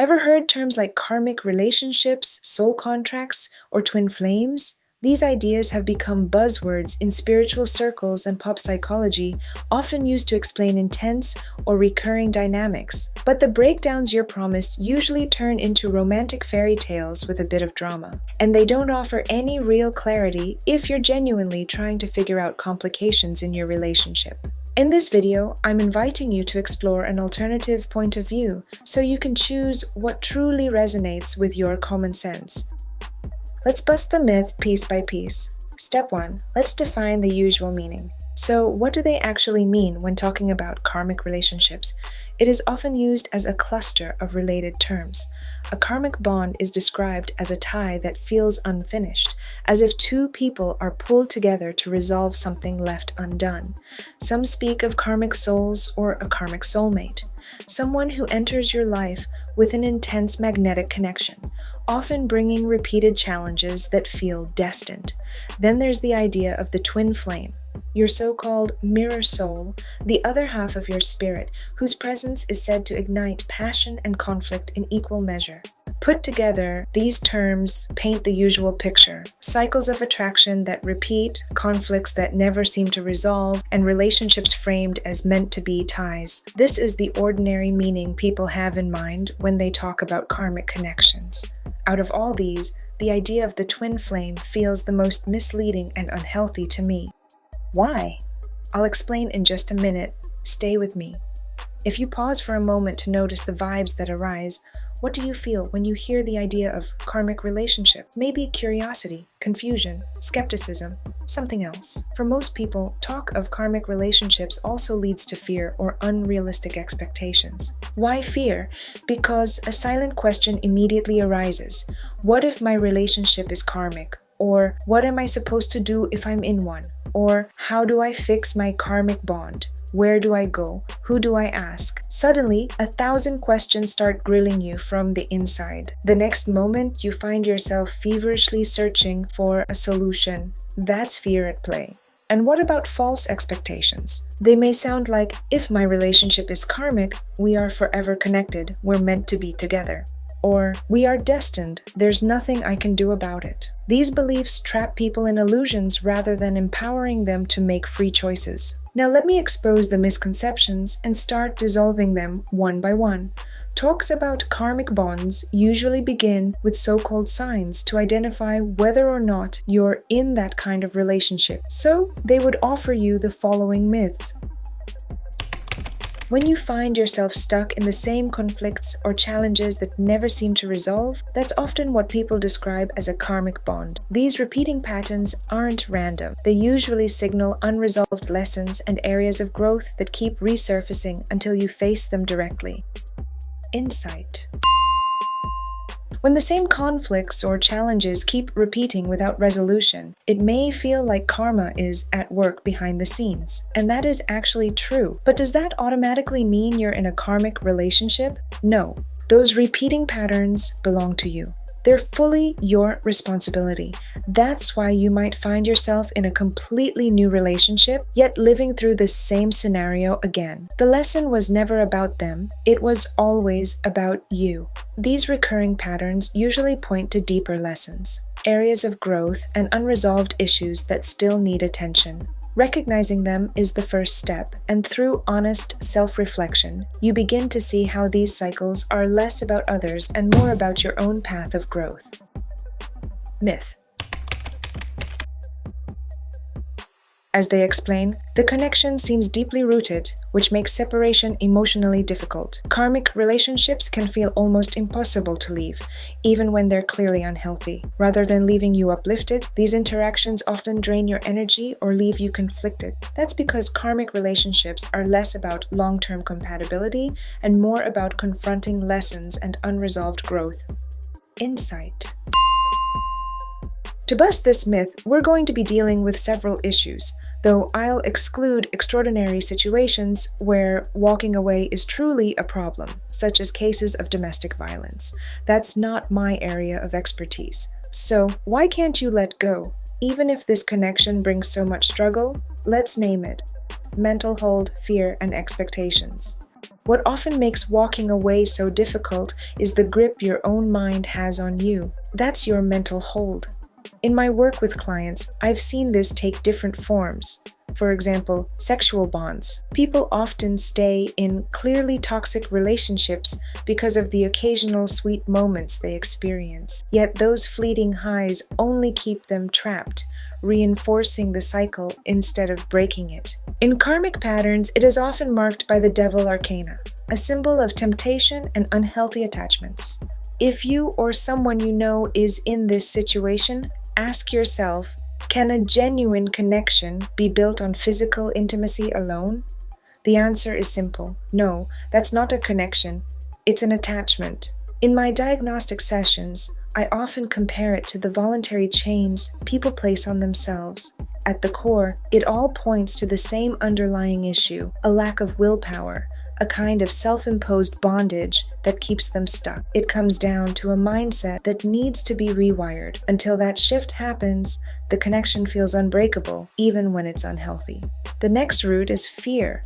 Ever heard terms like karmic relationships, soul contracts, or twin flames? These ideas have become buzzwords in spiritual circles and pop psychology, often used to explain intense or recurring dynamics. But the breakdowns you're promised usually turn into romantic fairy tales with a bit of drama. And they don't offer any real clarity if you're genuinely trying to figure out complications in your relationship. In this video, I'm inviting you to explore an alternative point of view so you can choose what truly resonates with your common sense. Let's bust the myth piece by piece. Step 1. Let's define the usual meaning. So, what do they actually mean when talking about karmic relationships? It is often used as a cluster of related terms. A karmic bond is described as a tie that feels unfinished, as if two people are pulled together to resolve something left undone. Some speak of karmic souls or a karmic soulmate, someone who enters your life with an intense magnetic connection, often bringing repeated challenges that feel destined. Then there's the idea of the twin flame, your so-called mirror soul, the other half of your spirit, whose presence is said to ignite passion and conflict in equal measure. Put together, these terms paint the usual picture: cycles of attraction that repeat, conflicts that never seem to resolve, and relationships framed as meant-to-be ties. This is the ordinary meaning people have in mind when they talk about karmic connections. Out of all these, the idea of the twin flame feels the most misleading and unhealthy to me. Why? I'll explain in just a minute. Stay with me. If you pause for a moment to notice the vibes that arise, what do you feel when you hear the idea of karmic relationship? Maybe curiosity, confusion, skepticism, something else. For most people, talk of karmic relationships also leads to fear or unrealistic expectations. Why fear? Because a silent question immediately arises. What if my relationship is karmic? Or what am I supposed to do if I'm in one? Or how do I fix my karmic bond? Where do I go? Who do I ask? Suddenly, 1,000 questions start grilling you from the inside. The next moment, you find yourself feverishly searching for a solution. That's fear at play. And what about false expectations? They may sound like, if my relationship is karmic, we are forever connected, we're meant to be together. Or, we are destined, there's nothing I can do about it. These beliefs trap people in illusions rather than empowering them to make free choices. Now let me expose the misconceptions and start dissolving them one by one. Talks about karmic bonds usually begin with so-called signs to identify whether or not you're in that kind of relationship. So, they would offer you the following myths. When you find yourself stuck in the same conflicts or challenges that never seem to resolve, that's often what people describe as a karmic bond. These repeating patterns aren't random. They usually signal unresolved lessons and areas of growth that keep resurfacing until you face them directly. Insight. When the same conflicts or challenges keep repeating without resolution, it may feel like karma is at work behind the scenes. And that is actually true. But does that automatically mean you're in a karmic relationship? No. Those repeating patterns belong to you. They're fully your responsibility. That's why you might find yourself in a completely new relationship, yet living through the same scenario again. The lesson was never about them, it was always about you. These recurring patterns usually point to deeper lessons, areas of growth, and unresolved issues that still need attention. Recognizing them is the first step, and through honest self-reflection, you begin to see how these cycles are less about others and more about your own path of growth. Myth. As they explain, the connection seems deeply rooted, which makes separation emotionally difficult. Karmic relationships can feel almost impossible to leave, even when they're clearly unhealthy. Rather than leaving you uplifted, these interactions often drain your energy or leave you conflicted. That's because karmic relationships are less about long-term compatibility and more about confronting lessons and unresolved growth. Insight. To bust this myth, we're going to be dealing with several issues, though I'll exclude extraordinary situations where walking away is truly a problem, such as cases of domestic violence. That's not my area of expertise. So, why can't you let go? Even if this connection brings so much struggle, let's name it: mental hold, fear, and expectations. What often makes walking away so difficult is the grip your own mind has on you. That's your mental hold. In my work with clients, I've seen this take different forms. For example, sexual bonds. People often stay in clearly toxic relationships because of the occasional sweet moments they experience. Yet those fleeting highs only keep them trapped, reinforcing the cycle instead of breaking it. In karmic patterns, it is often marked by the devil arcana, a symbol of temptation and unhealthy attachments. If you or someone you know is in this situation, ask yourself, can a genuine connection be built on physical intimacy alone? The answer is simple. No, that's not a connection. It's an attachment. In my diagnostic sessions, I often compare it to the voluntary chains people place on themselves. At the core, it all points to the same underlying issue, a lack of willpower, a kind of self-imposed bondage that keeps them stuck. It comes down to a mindset that needs to be rewired. Until that shift happens, the connection feels unbreakable, even when it's unhealthy. The next root is fear.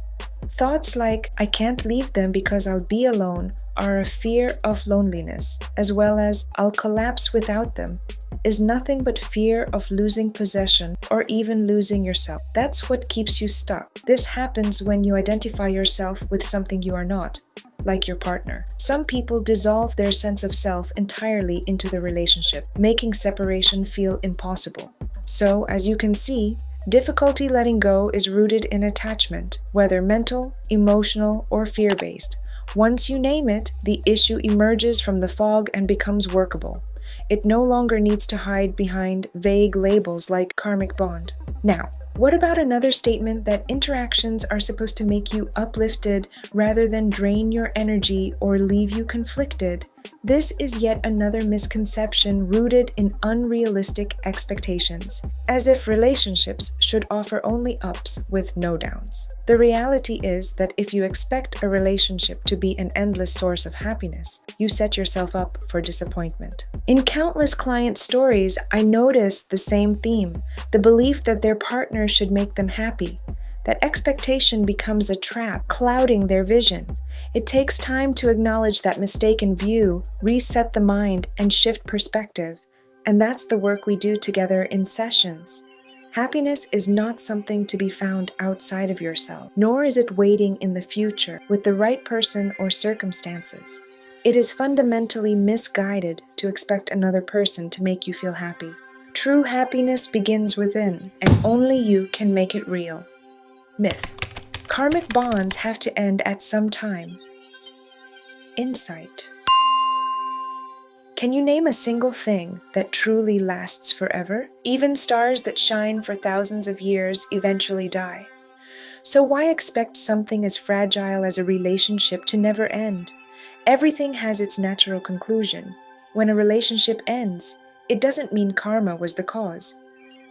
Thoughts like, I can't leave them because I'll be alone, are a fear of loneliness, as well as, I'll collapse without them, is nothing but fear of losing possession or even losing yourself. That's what keeps you stuck. This happens when you identify yourself with something you are not, like your partner. Some people dissolve their sense of self entirely into the relationship, making separation feel impossible. So, as you can see, difficulty letting go is rooted in attachment, whether mental, emotional, or fear-based. Once you name it, the issue emerges from the fog and becomes workable. It no longer needs to hide behind vague labels like karmic bond. Now, what about another statement that interactions are supposed to make you uplifted rather than drain your energy or leave you conflicted? This is yet another misconception rooted in unrealistic expectations, as if relationships should offer only ups with no downs. The reality is that if you expect a relationship to be an endless source of happiness, you set yourself up for disappointment. In countless client stories, I noticed the same theme, the belief that their partner should make them happy. That expectation becomes a trap, clouding their vision. It takes time to acknowledge that mistaken view, reset the mind, and shift perspective. And that's the work we do together in sessions. Happiness is not something to be found outside of yourself, nor is it waiting in the future with the right person or circumstances. It is fundamentally misguided to expect another person to make you feel happy. True happiness begins within, and only you can make it real. Myth. Karmic bonds have to end at some time. Insight. Can you name a single thing that truly lasts forever? Even stars that shine for thousands of years eventually die. So why expect something as fragile as a relationship to never end? Everything has its natural conclusion. When a relationship ends, it doesn't mean karma was the cause.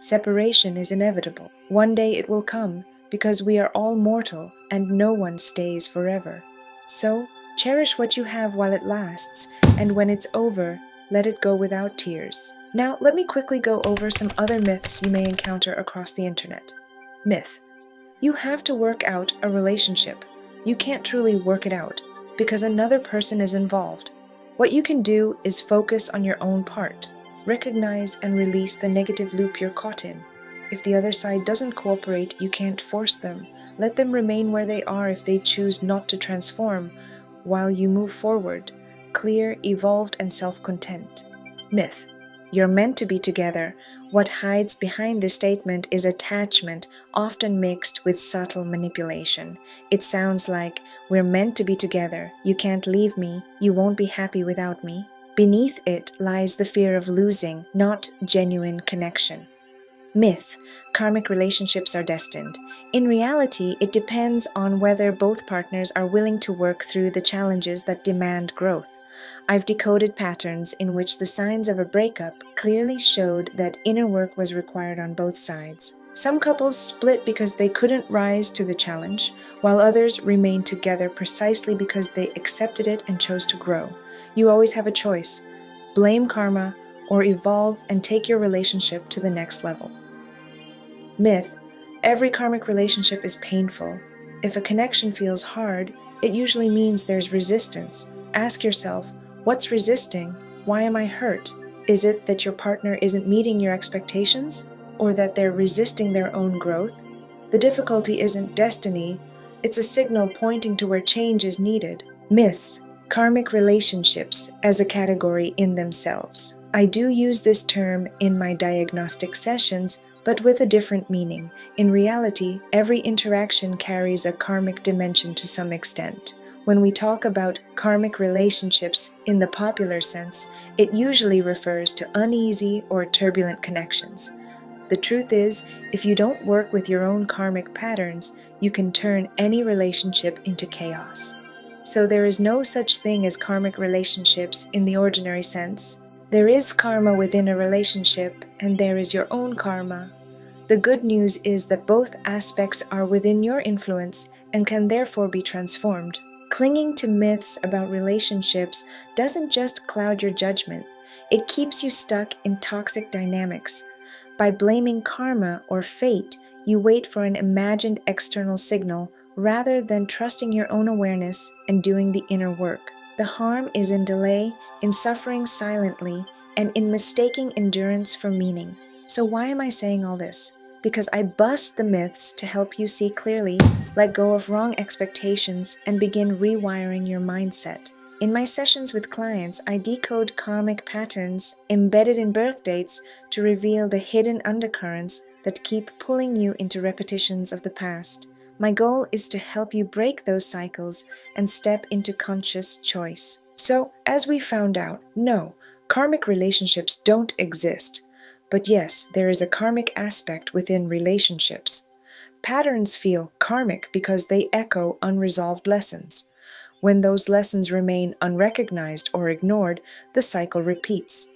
Separation is inevitable. One day it will come, because we are all mortal and no one stays forever. So, cherish what you have while it lasts, and when it's over, let it go without tears. Now, let me quickly go over some other myths you may encounter across the internet. Myth. You have to work out a relationship. You can't truly work it out, because another person is involved. What you can do is focus on your own part. Recognize and release the negative loop you're caught in. If the other side doesn't cooperate, you can't force them. Let them remain where they are if they choose not to transform, while you move forward, clear, evolved, and self-content. Myth. You're meant to be together. What hides behind this statement is attachment, often mixed with subtle manipulation. It sounds like, we're meant to be together. You can't leave me. You won't be happy without me. Beneath it lies the fear of losing, not genuine connection. Myth. Karmic relationships are destined. In reality, it depends on whether both partners are willing to work through the challenges that demand growth. I've decoded patterns in which the signs of a breakup clearly showed that inner work was required on both sides. Some couples split because they couldn't rise to the challenge, while others remained together precisely because they accepted it and chose to grow. You always have a choice. Blame karma or evolve and take your relationship to the next level. Myth. Every karmic relationship is painful. If a connection feels hard, it usually means there's resistance. Ask yourself, what's resisting? Why am I hurt? Is it that your partner isn't meeting your expectations? Or that they're resisting their own growth? The difficulty isn't destiny, it's a signal pointing to where change is needed. Myth, karmic relationships as a category in themselves. I do use this term in my diagnostic sessions, but with a different meaning. In reality, every interaction carries a karmic dimension to some extent. When we talk about karmic relationships in the popular sense, it usually refers to uneasy or turbulent connections. The truth is, if you don't work with your own karmic patterns, you can turn any relationship into chaos. So there is no such thing as karmic relationships in the ordinary sense. There is karma within a relationship, and there is your own karma. The good news is that both aspects are within your influence and can therefore be transformed. Clinging to myths about relationships doesn't just cloud your judgment, it keeps you stuck in toxic dynamics. By blaming karma or fate, you wait for an imagined external signal rather than trusting your own awareness and doing the inner work. The harm is in delay, in suffering silently, and in mistaking endurance for meaning. So why am I saying all this? Because I bust the myths to help you see clearly, let go of wrong expectations, and begin rewiring your mindset. In my sessions with clients, I decode karmic patterns embedded in birth dates to reveal the hidden undercurrents that keep pulling you into repetitions of the past. My goal is to help you break those cycles and step into conscious choice. So, as we found out, no, karmic relationships don't exist. But yes, there is a karmic aspect within relationships. Patterns feel karmic because they echo unresolved lessons. When those lessons remain unrecognized or ignored, the cycle repeats.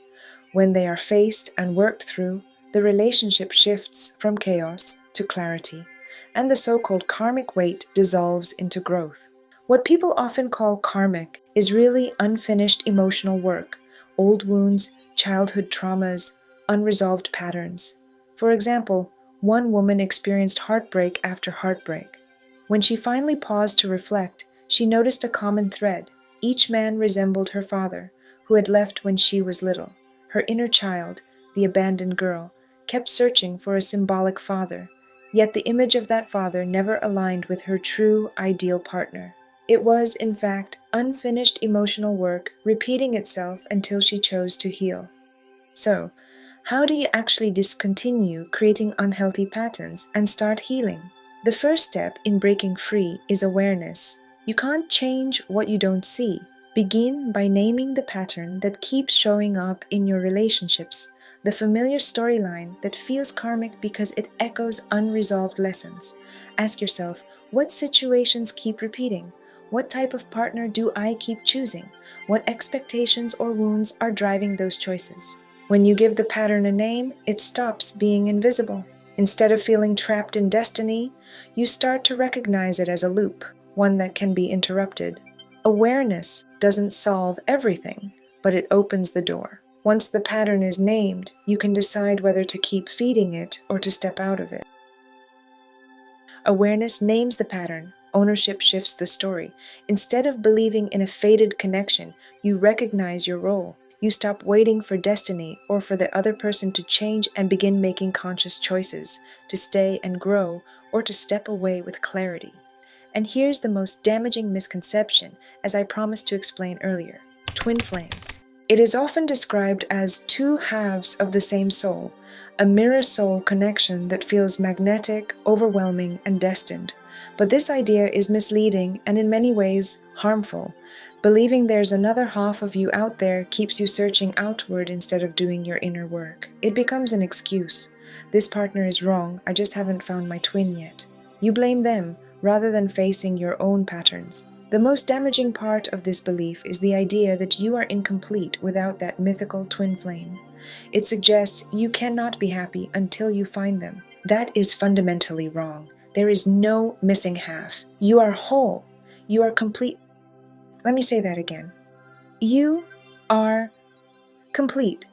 When they are faced and worked through, the relationship shifts from chaos to clarity, and the so-called karmic weight dissolves into growth. What people often call karmic is really unfinished emotional work, old wounds, childhood traumas, unresolved patterns. For example, one woman experienced heartbreak after heartbreak. When she finally paused to reflect, she noticed a common thread. Each man resembled her father, who had left when she was little. Her inner child, the abandoned girl, kept searching for a symbolic father, yet the image of that father never aligned with her true, ideal partner. It was, in fact, unfinished emotional work repeating itself until she chose to heal. So, how do you actually discontinue creating unhealthy patterns and start healing? The first step in breaking free is awareness. You can't change what you don't see. Begin by naming the pattern that keeps showing up in your relationships, the familiar storyline that feels karmic because it echoes unresolved lessons. Ask yourself, what situations keep repeating? What type of partner do I keep choosing? What expectations or wounds are driving those choices? When you give the pattern a name, it stops being invisible. Instead of feeling trapped in destiny, you start to recognize it as a loop, one that can be interrupted. Awareness doesn't solve everything, but it opens the door. Once the pattern is named, you can decide whether to keep feeding it or to step out of it. Awareness names the pattern. Ownership shifts the story. Instead of believing in a fated connection, you recognize your role. You stop waiting for destiny or for the other person to change and begin making conscious choices, to stay and grow, or to step away with clarity. And here's the most damaging misconception, as I promised to explain earlier: twin flames. It is often described as two halves of the same soul, a mirror-soul connection that feels magnetic, overwhelming, and destined. But this idea is misleading and in many ways harmful. Believing there's another half of you out there keeps you searching outward instead of doing your inner work. It becomes an excuse. This partner is wrong, I just haven't found my twin yet. You blame them rather than facing your own patterns. The most damaging part of this belief is the idea that you are incomplete without that mythical twin flame. It suggests you cannot be happy until you find them. That is fundamentally wrong. There is no missing half. You are whole. You are complete. Let me say that again. You are complete.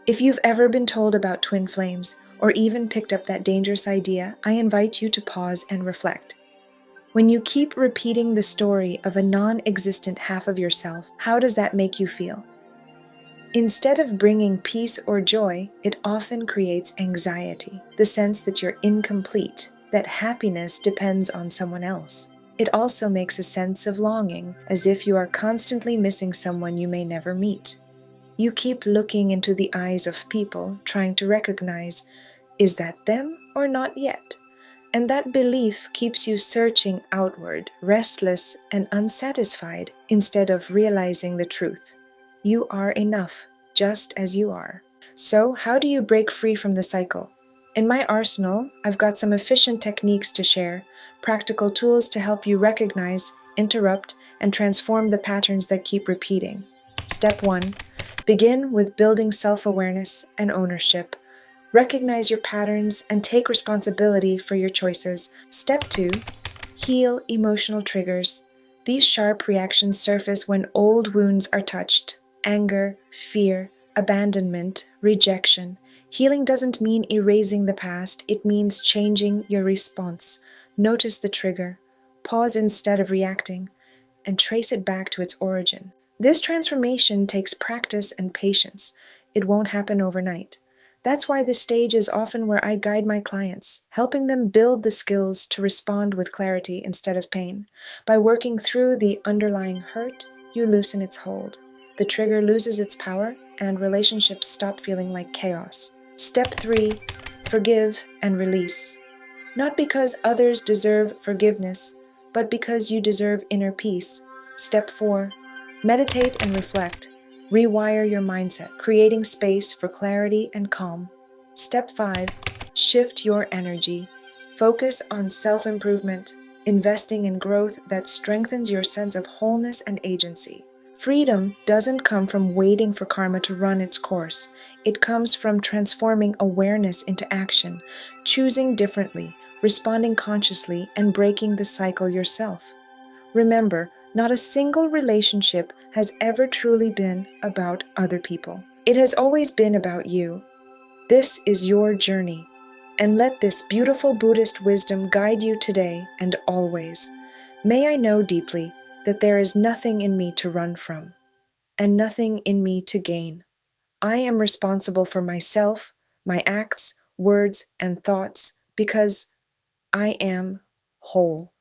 If you've ever been told about twin flames, or even picked up that dangerous idea, I invite you to pause and reflect. When you keep repeating the story of a non-existent half of yourself, how does that make you feel? Instead of bringing peace or joy, it often creates anxiety, the sense that you're incomplete, that happiness depends on someone else. It also makes a sense of longing, as if you are constantly missing someone you may never meet. You keep looking into the eyes of people, trying to recognize, is that them or not yet? And that belief keeps you searching outward, restless and unsatisfied, instead of realizing the truth. You are enough, just as you are. So, how do you break free from the cycle? In my arsenal, I've got some efficient techniques to share, practical tools to help you recognize, interrupt, and transform the patterns that keep repeating. Step 1. Begin with building self-awareness and ownership. Recognize your patterns and take responsibility for your choices. Step 2. Heal emotional triggers. These sharp reactions surface when old wounds are touched: anger, fear, abandonment, rejection. Healing doesn't mean erasing the past, it means changing your response. Notice the trigger, pause instead of reacting, and trace it back to its origin. This transformation takes practice and patience. It won't happen overnight. That's why this stage is often where I guide my clients, helping them build the skills to respond with clarity instead of pain. By working through the underlying hurt, you loosen its hold. The trigger loses its power, and relationships stop feeling like chaos. Step 3. Forgive and release. Not because others deserve forgiveness, but because you deserve inner peace. Step 4. Meditate and reflect. Rewire your mindset, creating space for clarity and calm. Step 5. Shift your energy. Focus on self-improvement, investing in growth that strengthens your sense of wholeness and agency. Freedom doesn't come from waiting for karma to run its course. It comes from transforming awareness into action, choosing differently, responding consciously, and breaking the cycle yourself. Remember, not a single relationship has ever truly been about other people. It has always been about you. This is your journey, and let this beautiful Buddhist wisdom guide you today and always. May I know deeply that there is nothing in me to run from, and nothing in me to gain. I am responsible for myself, my acts, words, and thoughts, because I am whole.